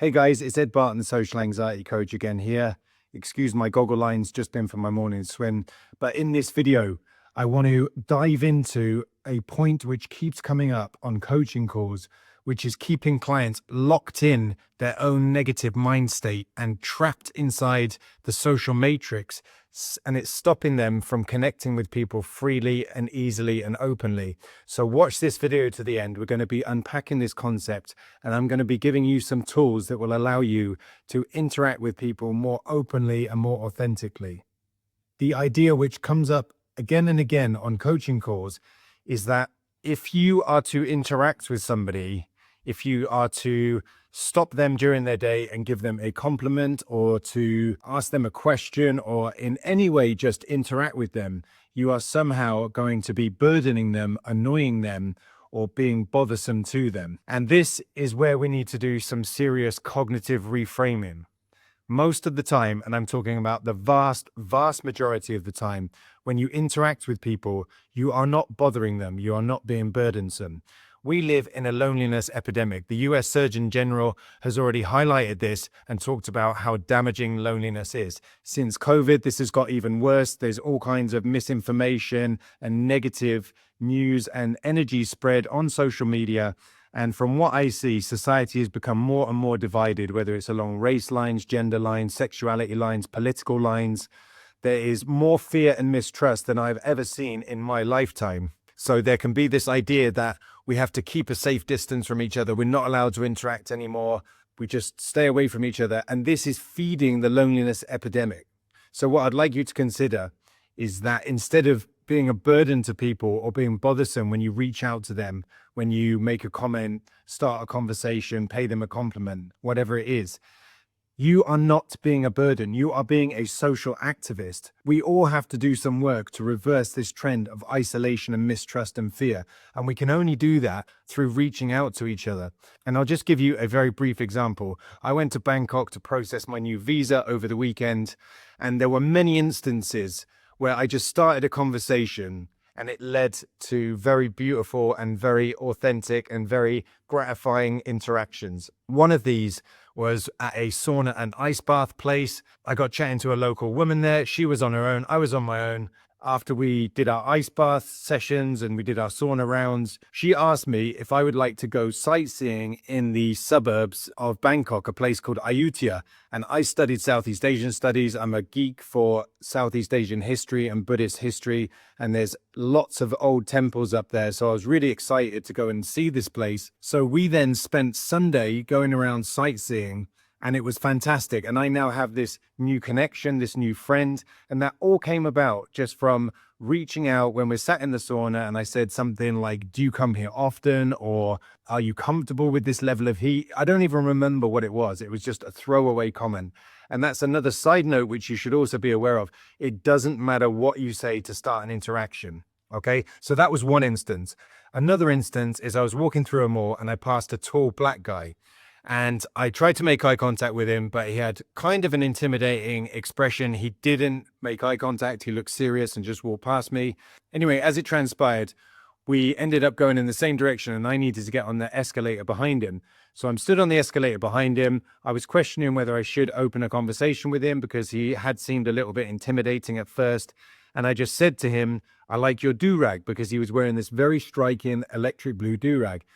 Hey guys, it's Ed Barton, the social anxiety coach again here. Excuse my goggle lines, just been for my morning swim. But in this video, I want to dive into a point which keeps coming up on coaching calls, which is keeping clients locked in their own negative mind state and trapped inside the social matrix. And it's stopping them from connecting with people freely and easily and openly. So watch this video to the end. We're going to be unpacking this concept, and I'm going to be giving you some tools that will allow you to interact with people more openly and more authentically. The idea which comes up again and again on coaching calls is that if you are to interact with somebody, if you are to stop them during their day and give them a compliment, or to ask them a question, or in any way just interact with them, you are somehow going to be burdening them, annoying them, or being bothersome to them. And this is where we need to do some serious cognitive reframing. Most of the time, and I'm talking about the vast majority of the time, when you interact with people, you are not bothering them, you are not being burdensome. We live in a loneliness epidemic. The US Surgeon General has already highlighted this and talked about how damaging loneliness is. Since COVID, this has got even worse. There's all kinds of misinformation and negative news and energy spread on social media. And from what I see, society has become more and more divided, whether it's along race lines, gender lines, sexuality lines, political lines. There is more fear and mistrust than I've ever seen in my lifetime. So there can be this idea that we have to keep a safe distance from each other. We're not allowed to interact anymore. We just stay away from each other. And this is feeding the loneliness epidemic. So what I'd like you to consider is that instead of being a burden to people or being bothersome when you reach out to them, when you make a comment, start a conversation, pay them a compliment, whatever it is, you are not being a burden. You are being a social activist. We all have to do some work to reverse this trend of isolation and mistrust and fear. And we can only do that through reaching out to each other. And I'll just give you a very brief example. I went to Bangkok to process my new visa over the weekend, and there were many instances where I just started a conversation and it led to very beautiful and very authentic and very gratifying interactions. One of these was at a sauna and ice bath place. I got chatting to a local woman there. She was on her own. I was on my own. After we did our ice bath sessions and we did our sauna rounds, she asked me if I would like to go sightseeing in the suburbs of Bangkok, a place called Ayutthaya. And I studied Southeast Asian studies. I'm a geek for Southeast Asian history and Buddhist history. And there's lots of old temples up there. So I was really excited to go and see this place. So we then spent Sunday going around sightseeing. And it was fantastic. And I now have this new connection, this new friend. And that all came about just from reaching out when we're sat in the sauna. And I said something like, do you come here often? Or are you comfortable with this level of heat? I don't even remember what it was. It was just a throwaway comment. And that's another side note, which you should also be aware of. It doesn't matter what you say to start an interaction. Okay, so that was one instance. Another instance is I was walking through a mall and I passed a tall black guy. And I tried to make eye contact with him, but he had kind of an intimidating expression. He didn't make eye contact. He looked serious and just walked past me. Anyway, as it transpired, we ended up going in the same direction and I needed to get on the escalator behind him. So I'm stood on the escalator behind him. I was questioning whether I should open a conversation with him because he had seemed a little bit intimidating at first. And I just said to him, I like your do-rag, because he was wearing this very striking electric blue do-rag.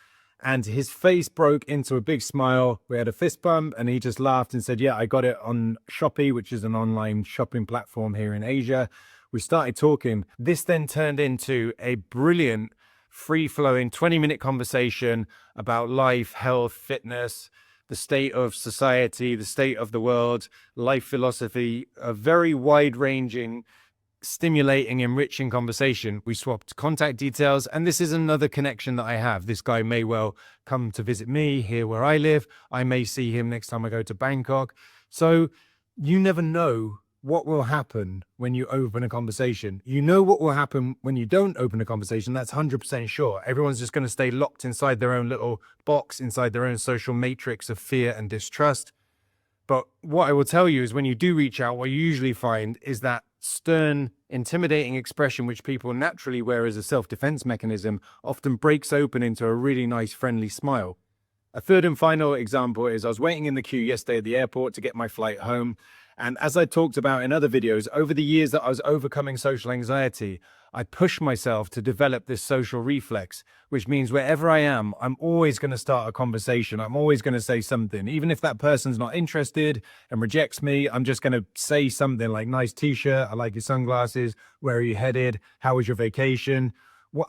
And his face broke into a big smile. We had a fist bump and he just laughed and said, yeah, I got it on Shopee, which is an online shopping platform here in Asia. We started talking. This then turned into a brilliant, free-flowing 20-minute conversation about life, health, fitness, the state of society, the state of the world, life philosophy, a very wide-ranging, stimulating, enriching conversation. We swapped contact details, and this is another connection that I have. This guy may well come to visit me here where I live. I may see him next time I go to Bangkok. So you never know what will happen when you open a conversation. You know what will happen when you don't open a conversation. That's 100% sure. Everyone's just going to stay locked inside their own little box, inside their own social matrix of fear and distrust. But what I will tell you is when you do reach out, what you usually find is that stern, intimidating expression, which people naturally wear as a self-defense mechanism, often breaks open into a really nice, friendly smile. A third and final example is I was waiting in the queue yesterday at the airport to get my flight home. And as I talked about in other videos, over the years that I was overcoming social anxiety, I pushed myself to develop this social reflex, which means wherever I am, I'm always going to start a conversation. I'm always going to say something. Even if that person's not interested and rejects me, I'm just going to say something like, nice t-shirt, I like your sunglasses, where are you headed, how was your vacation?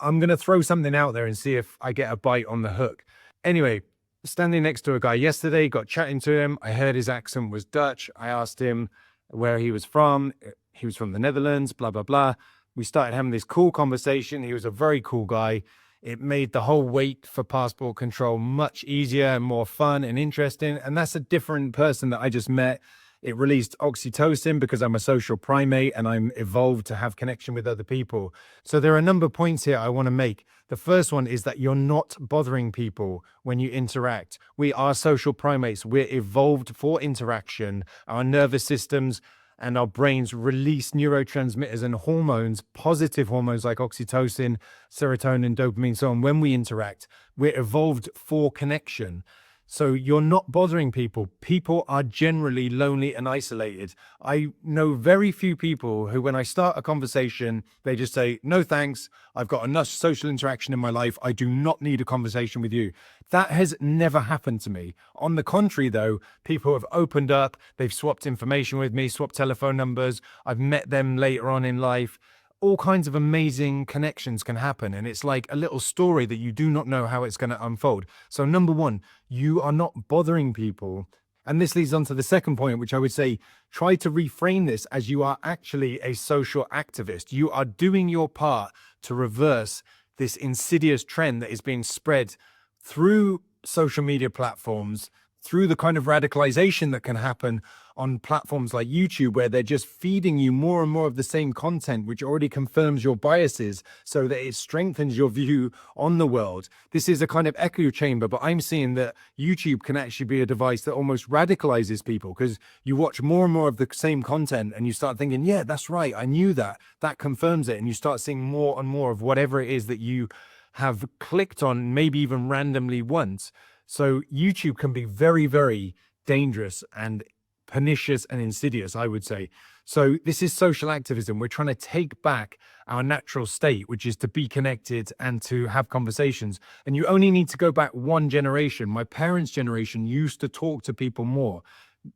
I'm going to throw something out there and see if I get a bite on the hook. Anyway, standing next to a guy yesterday, got chatting to him. I heard his accent was Dutch. I asked him where he was from. He was from the Netherlands, blah, blah, blah. We started having this cool conversation. He was a very cool guy. It made the whole wait for passport control much easier and more fun and interesting. And that's a different person that I just met. It released oxytocin because I'm a social primate and I'm evolved to have connection with other people. So there are a number of points here I want to make. The first one is that you're not bothering people when you interact. We are social primates. We're evolved for interaction. Our nervous systems and our brains release neurotransmitters and hormones, positive hormones like oxytocin, serotonin, dopamine, so on. When we interact, we're evolved for connection. So you're not bothering people. People are generally lonely and isolated. I know very few people who, when I start a conversation, they just say, no thanks, I've got enough social interaction in my life, I do not need a conversation with you. That has never happened to me. On the contrary, though, people have opened up, they've swapped information with me, swapped telephone numbers, I've met them later on in life. All kinds of amazing connections can happen. And it's like a little story that you do not know how it's going to unfold. So number one, you are not bothering people. And this leads on to the second point, which I would say, try to reframe this as you are actually a social activist. You are doing your part to reverse this insidious trend that is being spread through social media platforms, through the kind of radicalization that can happen on platforms like YouTube, where they're just feeding you more and more of the same content, which already confirms your biases so that it strengthens your view on the world. This is a kind of echo chamber, but I'm seeing that YouTube can actually be a device that almost radicalizes people, because you watch more and more of the same content and you start thinking, yeah, that's right, I knew that. That confirms it. And you start seeing more and more of whatever it is that you have clicked on, maybe even randomly once. So YouTube can be very, very dangerous and pernicious and insidious, I would say. So this is social activism. We're trying to take back our natural state, which is to be connected and to have conversations. And you only need to go back one generation. My parents' generation used to talk to people more.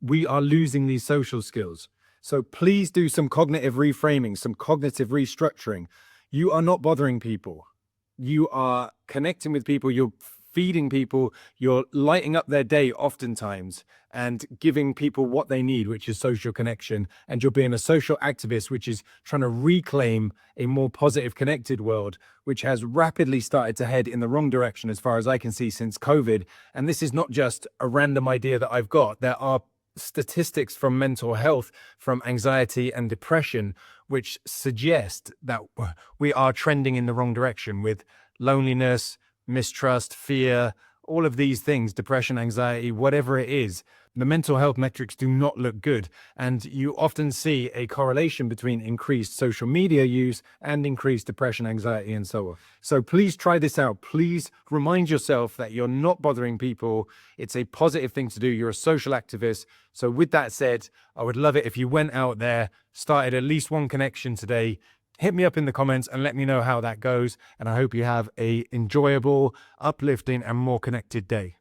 We are losing these social skills. So please do some cognitive reframing, some cognitive restructuring. You are not bothering people. You are connecting with people. You're feeding people, you're lighting up their day oftentimes and giving people what they need, which is social connection. And you're being a social activist, which is trying to reclaim a more positive, connected world, which has rapidly started to head in the wrong direction as far as I can see since COVID. And this is not just a random idea that I've got. There are statistics from mental health, from anxiety and depression, which suggest that we are trending in the wrong direction with loneliness, mistrust, fear, all of these things, depression, anxiety, whatever it is. The mental health metrics do not look good. And you often see a correlation between increased social media use and increased depression, anxiety, and so on. So please try this out. Please remind yourself that you're not bothering people. It's a positive thing to do. You're a social activist. So with that said, I would love it if you went out there, started at least one connection today. Hit me up in the comments and let me know how that goes. And I hope you have an enjoyable, uplifting, and more connected day.